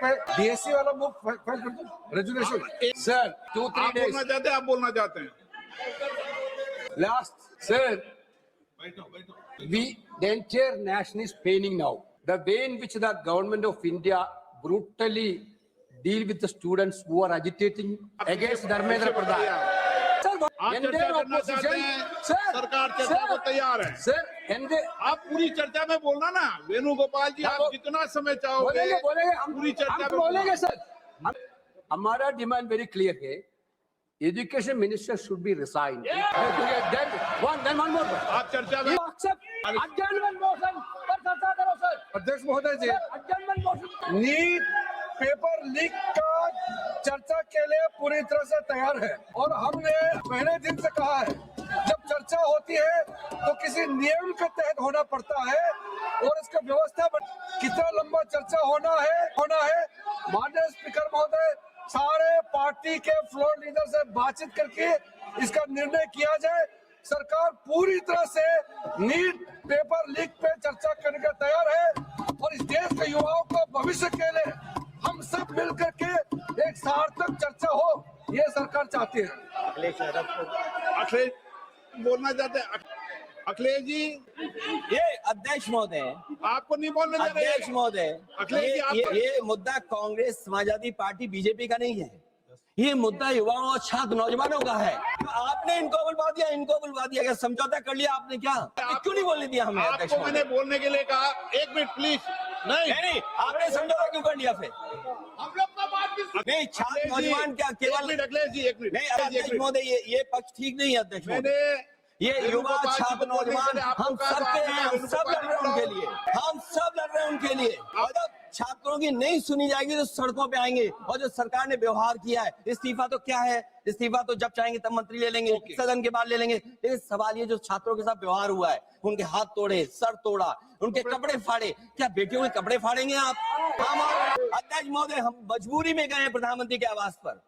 पे डीएससी वाला move file कर दो रेजोल्यूशन। सर 2-3 आप days बोलना चाहते हैं, आप बोलना चाहते हैं। last sir the entire nation is paining now. The way in which the government of India brutally deal with the students who are agitating against Dharmendra Pradhan. Sir, आप चर्चा करना चाहते हैं, सरकार चर्चा को तैयार है। Sir, and they, आप पूरी चर्चा में बोलना ना, वेणुगोपाल जी, आप जितना समय चाहोगे बोलेंगे पूरी चर्चा में बोलेंगे सर। हमारा डिमांड वेरी क्लियर है, education minister should be resign. then one more. आप चर्चा में adjournment motion पर चर्चा करो सर। अध्यक्ष महोदय जी, adjournment motion NEET paper leak का चर्चा के लिए पूरी तरह से तैयार है और हमने पहले दिन से कहा है जब चर्चा होती है तो किसी नियम के तहत होना पड़ता है और इसका व्यवस्था कितना लंबा चर्चा होना है। माननीय स्पीकर महोदय, सारे पार्टी के फ्लोर लीडर से बातचीत करके इसका निर्णय किया जाए। सरकार पूरी तरह से नीट पेपर लीक पे चर्चा करने का तैयार है और इस देश के युवाओं को भविष्य के लिए हम सब मिलकर के एक सार्थक चर्चा हो, ये सरकार चाहती है। अखिलेश बोलना चाहते हैं। अखिलेश जी, ये अध्यक्ष महोदय, आपको नहीं बोलने दे रहे। अध्यक्ष महोदय, अखिलेश जी, ये मुद्दा कांग्रेस, समाजवादी पार्टी, बीजेपी का नहीं है। ये मुद्दा युवाओं और छात्र नौजवानों का है। तो आपने इनको बुलवा दिया, क्या समझौता कर लिया आपने? क्या क्यों नहीं बोलने दिया हमें? अध्यक्ष आपको मैंने बोलने के लिए कहा, एक मिनट प्लीज। नहीं, आपने समझौता क्यों कर लिया फिर? हम लोग का बात नहीं, छात्र नौजवान क्या केवल? अखिलेश जी, एक मिनट नहीं अध्यक्ष महोदय, ये पक्ष ठीक नहीं है अध्यक्ष महोदय। मैंने ये युवा छात्र नौजवान हम सब के हैं, हम सब लड़ रहे हैं उनके लिए, हम सब लड़ रहे हैं उनके लिए। और जब छात्रों की नहीं सुनी जाएगी तो सड़कों पे आएंगे। और जो सरकार ने व्यवहार किया है, इस्तीफा तो क्या है? इस्तीफा तो जब चाहेंगे तब मंत्री ले लेंगे, सदन के बाद ले लेंगे। लेकिन सवाल ये जो छात्रों के साथ व्यवहार हुआ है, उनके हाथ तोड़े, सर तोड़ा, उनके कपड़े फाड़े, क्या बेटियों के कपड़े फाड़ेंगे आप? हम अध्यक्ष महोदय, हम मजबूरी में गए प्रधानमंत्री के आवास पर।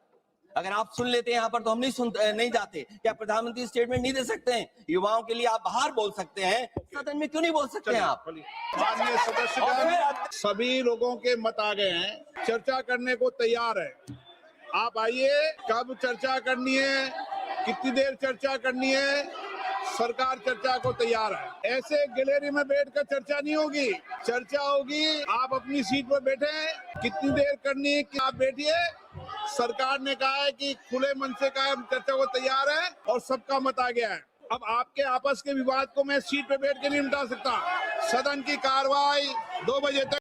अगर आप सुन लेते हैं यहाँ पर तो हम नहीं जाते। क्या प्रधानमंत्री स्टेटमेंट नहीं दे सकते हैं? युवाओं के लिए आप बाहर बोल सकते हैं, सदन में क्यों नहीं बोल सकते हैं आप? माननीय सदस्यगण, सभी लोगों के मत आ गए हैं, चर्चा करने को तैयार है। आप आइए, कब चर्चा करनी है, कितनी देर चर्चा करनी है, सरकार चर्चा को तैयार है। ऐसे गैलरी में बैठकर चर्चा नहीं होगी, चर्चा होगी आप अपनी सीट पर बैठे। कितनी देर करनी है कि आप बैठिए। सरकार ने कहा है कि खुले मन से कहा है, चर्चा को तैयार है और सबका मत आ गया है। अब आपके आपस के विवाद को मैं सीट पे बैठ के नहीं मिटा सकता। सदन की कार्रवाई 2 बजे तक